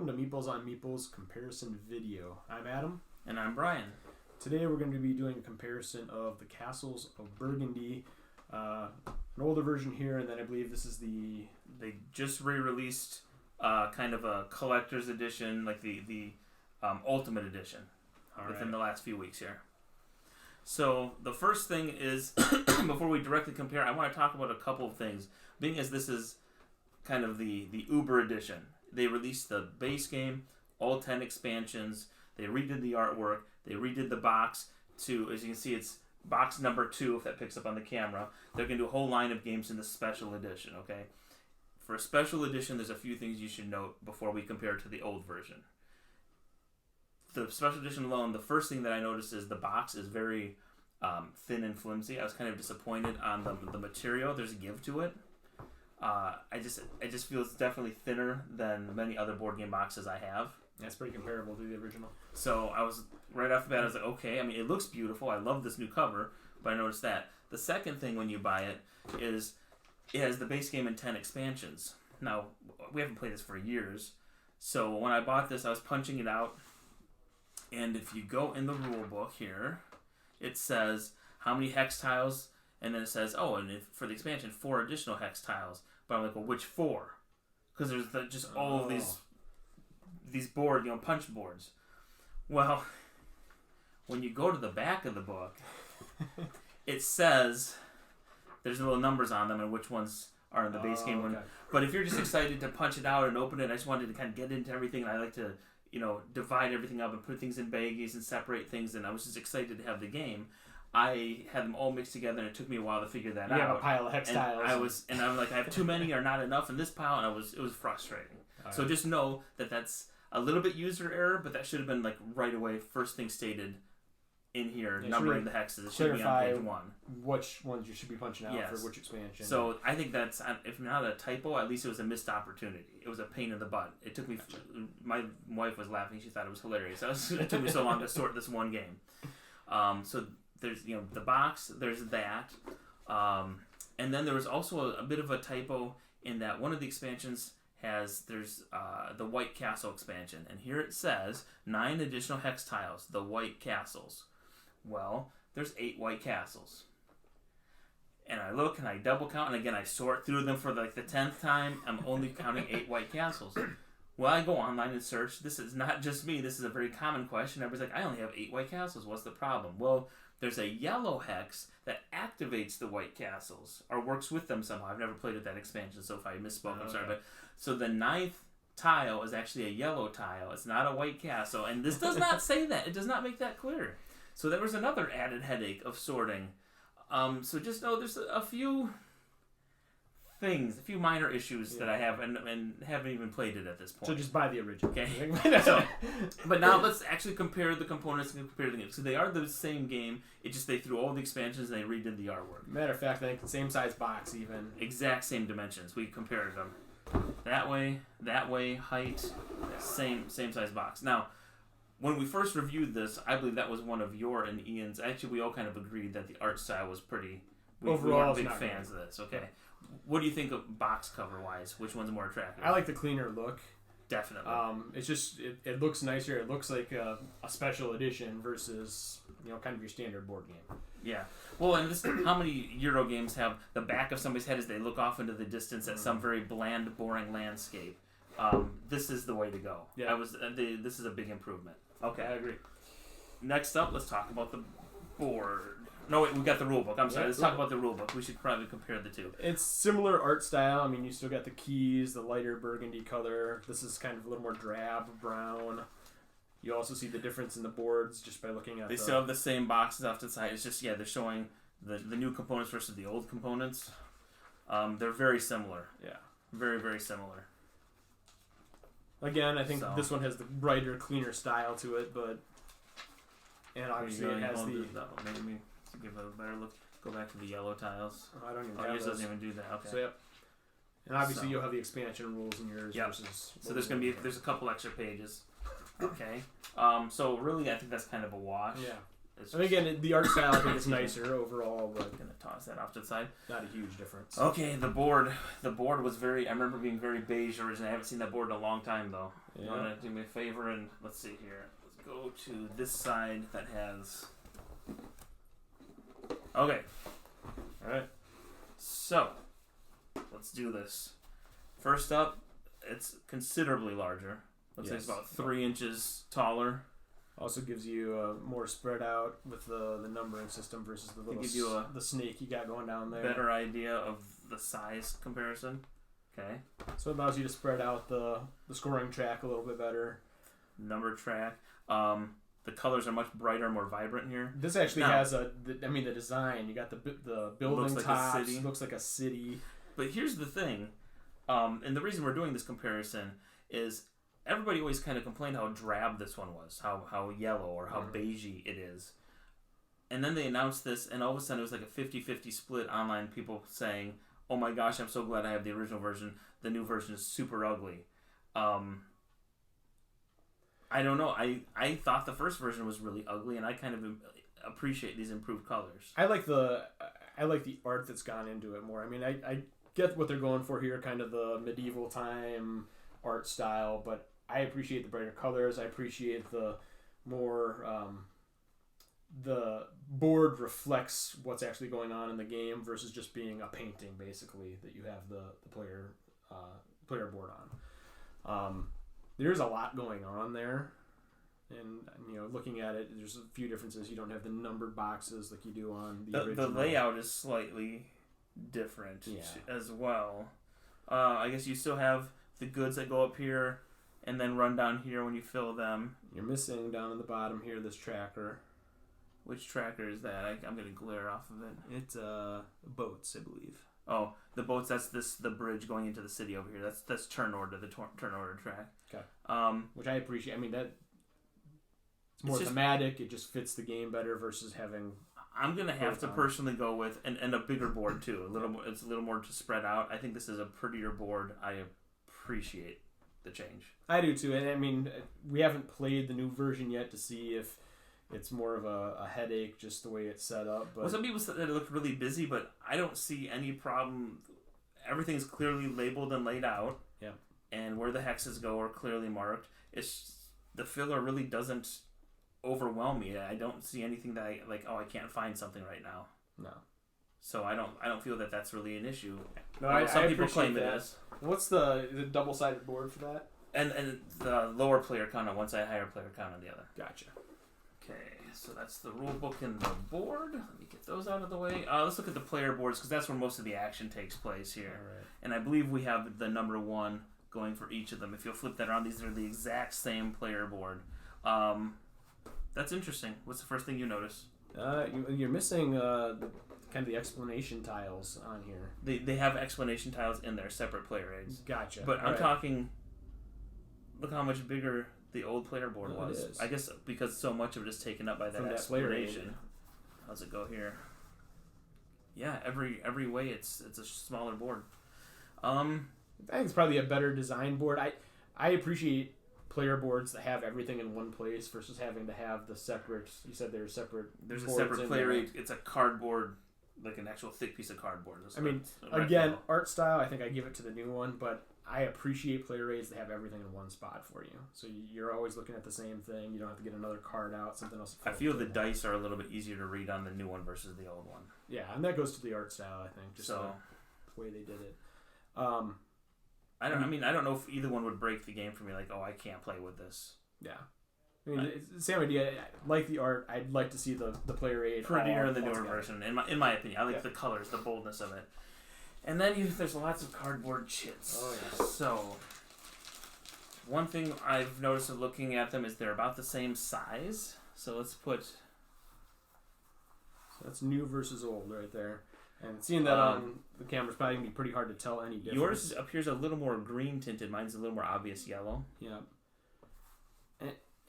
Welcome to Meeples on Meeples comparison video. I'm Adam. And I'm Brian. Today we're going to be doing a comparison of the Castles of Burgundy. An older version here, and then I believe this is They just re-released kind of a collector's edition, like the Ultimate Edition, within the last few weeks here. So the first thing is, before we directly compare, I want to talk about a couple of things. Being as this is kind of the Uber edition. They released the base game, all 10 expansions. They redid the artwork. They redid the box to, as you can see, it's box number 2, if that picks up on the camera. They're going to do a whole line of games in the special edition, okay? For a special edition, there's a few things you should note before we compare it to the old version. The special edition alone, the first thing that I noticed is the box is very thin and flimsy. I was kind of disappointed on the material. There's a give to it. I just feel it's definitely thinner than many other board game boxes I have. That's pretty comparable to the original. So I was, right off the bat, I was like, okay, I mean, it looks beautiful. I love this new cover, but I noticed that. The second thing when you buy it is it has the base game and 10 expansions. Now, we haven't played this for years, so when I bought this, I was punching it out, and if you go in the rule book here, it says how many hex tiles, and then it says, oh, and for the expansion, 4 additional hex tiles. But I'm like, well, which 4? Because there's just all of these board, punch boards. Well, when you go to the back of the book, it says there's little numbers on them and which ones are in the base game one. But if you're just excited to punch it out and open it, I just wanted to kind of get into everything. And I like to, divide everything up and put things in baggies and separate things. And I was just excited to have the game. I had them all mixed together, and it took me a while to figure that out. You have a pile of hex tiles. I'm like, I have too many or not enough in this pile, and it was frustrating. So just know that that's a little bit user error, but that should have been like right away, first thing stated in here, numbering the hexes. It should be on page 1. Which ones you should be punching out for which expansion. So I think that's, if not a typo, at least it was a missed opportunity. It was a pain in the butt. It took me, my wife was laughing. She thought it was hilarious. It took me so long to sort this one game. So there's, the box, there's that. And then there was also a bit of a typo in that one of the expansions there's the White Castle expansion. And here it says 9 additional hex tiles, the White Castles. Well, there's 8 White Castles. And I look and I double count, and again I sort through them for like the 10th time. I'm only counting 8 White Castles. Well, I go online and search. This is not just me. This is a very common question. Everybody's like, I only have 8 White Castles. What's the problem? Well, there's a yellow hex that activates the White Castles, or works with them somehow. I've never played with that expansion, so if I misspoke, I'm sorry. But so the 9th tile is actually a yellow tile. It's not a White Castle, and this does not say that. It does not make that clear. So there was another added headache of sorting. So just know there's a few things, a few minor issues that I have, and haven't even played it at this point. So just buy the original. Okay. But now let's actually compare the components and compare the games. So they are the same game. It just they threw all the expansions and they redid the artwork. Matter of fact, I think the same size box even. Exact same dimensions. We compared them. That way, height, same size box. Now, when we first reviewed this, I believe that was one of your and Ian's. Actually, we all kind of agreed that the art style was pretty. Overall, we weren't big fans of this. Okay. What do you think of box cover wise? Which one's more attractive? I like the cleaner look. Definitely. It's just it looks nicer. It looks like a special edition versus kind of your standard board game. Yeah. Well, and this, how many Euro games have the back of somebody's head as they look off into the distance at some very bland, boring landscape? This is the way to go. Yeah. This is a big improvement. Okay, I agree. Next up, let's talk about the board. No, wait, we got the rule book. I'm sorry. Let's talk about the rule book. We should probably compare the two. It's similar art style. I mean, you still got the keys, the lighter burgundy color. This is kind of a little more drab brown. You also see the difference in the boards just by looking at They still have the same boxes off to the side. It's just, they're showing the new components versus the old components. They're very similar. Yeah. Very, very similar. Again, I think this one has the brighter, cleaner style to it, but... And obviously it has the... Maybe to give it a better look, go back to the yellow tiles. I don't even have yours those. Doesn't even do that. Okay. So, yep. And obviously you'll have the expansion rules in yours versus... So there's a couple extra pages. Okay. So really, I think that's kind of a wash. Yeah. It's And again, the art style I think is nicer overall, but I'm gonna toss that off to the side. not a huge difference. Okay, the board. The board was very. I remember being very beige originally. I haven't seen that board in a long time though. Yeah. You wanna do me a favor and let's see here. Let's go to this side that has. Okay. All right. So, let's do this. First up, it's considerably larger. Looks like it's Yes. about 3 inches taller. Also gives you more spread out with the numbering system versus the little gives you the snake you got going down there. Better idea of the size comparison. Okay. So it allows you to spread out the scoring track a little bit better. Number track. The colors are much brighter, more vibrant here. This actually Now- has the design. You got the building Looks like a tops. city. Looks like a city. But here's the thing, and the reason we're doing this comparison is everybody always kind of complained how drab this one was, how yellow or how beigey it is. And then they announced this, and all of a sudden it was like a 50-50 split online, people saying, oh my gosh, I'm so glad I have the original version. The new version is super ugly. I don't know. I thought the first version was really ugly, and I kind of appreciate these improved colors. I like the art that's gone into it more. I mean, I get what they're going for here, kind of the medieval time art style, but I appreciate the brighter colors. I appreciate the more the board reflects what's actually going on in the game versus just being a painting, basically, that you have the player board on. There's a lot going on there, and looking at it, there's a few differences. You don't have the numbered boxes like you do on the original. The layout is slightly different as well. I guess you still have the goods that go up here and then run down here when you fill them. You're missing down in the bottom here this tracker. Which tracker is that? I'm going to glare off of it. It's boats, I believe. Oh, the boats. That's the bridge going into the city over here. That's turn order, the turn order track. Okay. Which I appreciate. I mean, that it's more thematic. It just fits the game better versus having. I'm gonna have to personally go with and a bigger board too. It's a little more to spread out. I think this is a prettier board. I appreciate the change. I do too, and I mean, we haven't played the new version yet to see if it's more of a headache just the way it's set up. But well, some people said that it looked really busy, but I don't see any problem. Everything's clearly labeled and laid out. Yeah. And where the hexes go are clearly marked. It's the filler really doesn't overwhelm me. I don't see anything that I can't find something right now. No. So I don't feel that that's really an issue. No, some I people claim that. it is. What's the double-sided board for that? And the lower player count on one side, higher player count on the other. Gotcha. Okay, so that's the rule book and the board. Let me get those out of the way. Let's look at the player boards because that's where most of the action takes place here. All right. And I believe we have the number 1 going for each of them. If you'll flip that around, these are the exact same player board. That's interesting. What's the first thing you notice? You're missing kind of the explanation tiles on here. They have explanation tiles in there, separate player aids. Gotcha. But I'm talking. Look how much bigger the old player board was. It is. I guess because so much of it is taken up by that explanation. How's it go here? Yeah, every way it's a smaller board. I think it's probably a better design board. I appreciate player boards that have everything in one place versus having to have the separate. You said there's separate. There's a separate player aid. It's a cardboard, like an actual thick piece of cardboard. I mean, again, art style. I think I give it to the new one, but I appreciate player aids that have everything in one spot for you. So you're always looking at the same thing. You don't have to get another card out, something else. I feel the dice are a little bit easier to read on the new one versus the old one. Yeah, and that goes to the art style. I think just the way they did it. I don't know if either one would break the game for me. Like, oh, I can't play with this. Yeah, I mean, it's the same idea. I like the art. I'd like to see the player aid prettier in the newer version. In my opinion, I like the colors, the boldness of it. And then there's lots of cardboard chits. Oh yeah. So one thing I've noticed of looking at them is they're about the same size. So let's put. So that's new versus old right there. And seeing that on the camera's probably going to be pretty hard to tell any difference. Yours appears a little more green tinted. Mine's a little more obvious yellow. Yeah.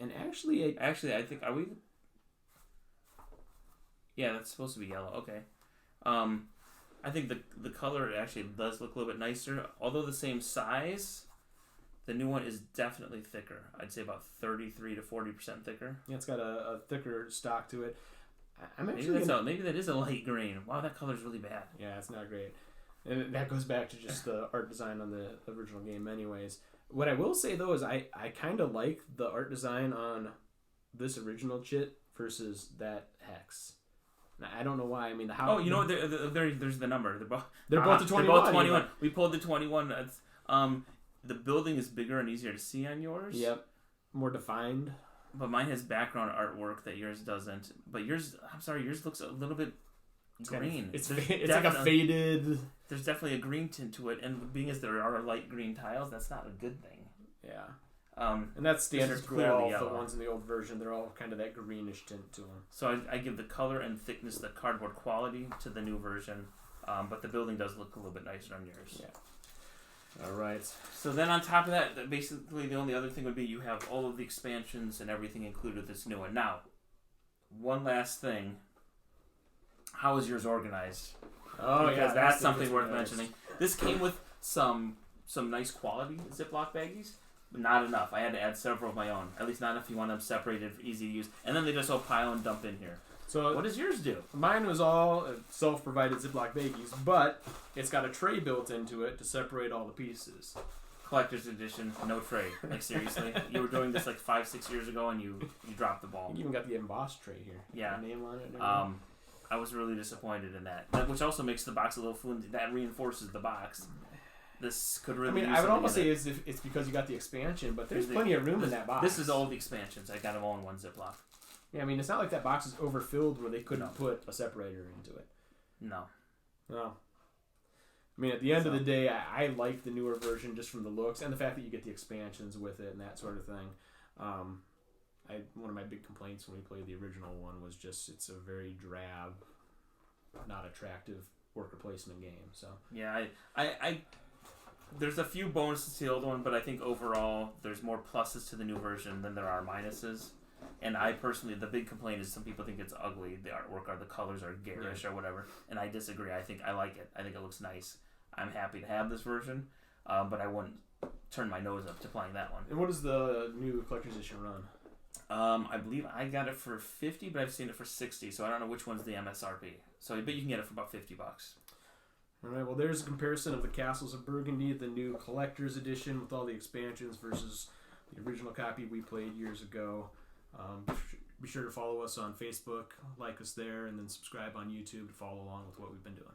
And actually, I think, are we... Yeah, that's supposed to be yellow. Okay. I think the color actually does look a little bit nicer. Although the same size, the new one is definitely thicker. I'd say about 33 to 40% thicker. Yeah, it's got a thicker stock to it. I'm Maybe actually maybe that is a light green. Wow, that color's really bad. Yeah, it's not great. And that goes back to just the art design on the original game anyways. What I will say, though, is I kind of like the art design on this original chit versus that hex. Now, I don't know why. I mean, There's the number. They're both the 21. They're both 21. We pulled the 21. The building is bigger and easier to see on yours. Yep. More defined. But mine has background artwork that yours doesn't. But yours looks a little bit green. It's like a faded. There's definitely a green tint to it, and being as there are light green tiles, that's not a good thing. Yeah. And that's standard for clearly all yellow. the ones in the old version. They're all kind of that greenish tint to them. So I give the color and thickness, the cardboard quality to the new version, but the building does look a little bit nicer on yours. Yeah. All right. So then on top of that, basically the only other thing would be you have all of the expansions and everything included with this new one. Now, one last thing. How is yours organized? Oh, because that's something worth mentioning. This came with some nice quality Ziploc baggies, but not enough. I had to add several of my own. At least not if you want them separated, easy to use. And then they just all pile and dump in here. So what does yours do? Mine was all self-provided Ziploc baggies, but it's got a tray built into it to separate all the pieces. Collector's edition, no tray. Like seriously, you were doing this like 5-6 years ago, and you dropped the ball. You even got the embossed tray here. Yeah. The name on it. And I was really disappointed in that, which also makes the box a little flimsy. That reinforces the box. This could really. I would almost say it's because you got the expansion, but there's plenty of room in that box. This is all the expansions. I got them all in one Ziploc. Yeah, I mean, it's not like that box is overfilled where they couldn't put a separator into it. No. No. I mean, at the end of the day, I like the newer version just from the looks and the fact that you get the expansions with it and that sort of thing. One of my big complaints when we played the original one was just it's a very drab, not attractive worker placement game. So yeah, I there's a few bonuses to the old one, but I think overall there's more pluses to the new version than there are minuses. And I personally, the big complaint is some people think it's ugly. The artwork or the colors are garish or whatever, and I disagree. I think I like it. I think it looks nice. I'm happy to have this version, but I wouldn't turn my nose up to playing that one. And what does the new collector's edition run? I believe I got it for $50, but I've seen it for $60, so I don't know which one's the MSRP. So I bet you can get it for about $50. All right, well, there's a comparison of the Castles of Burgundy, the new collector's edition with all the expansions versus the original copy we played years ago. Be sure to follow us on Facebook, like us there, and then subscribe on YouTube to follow along with what we've been doing.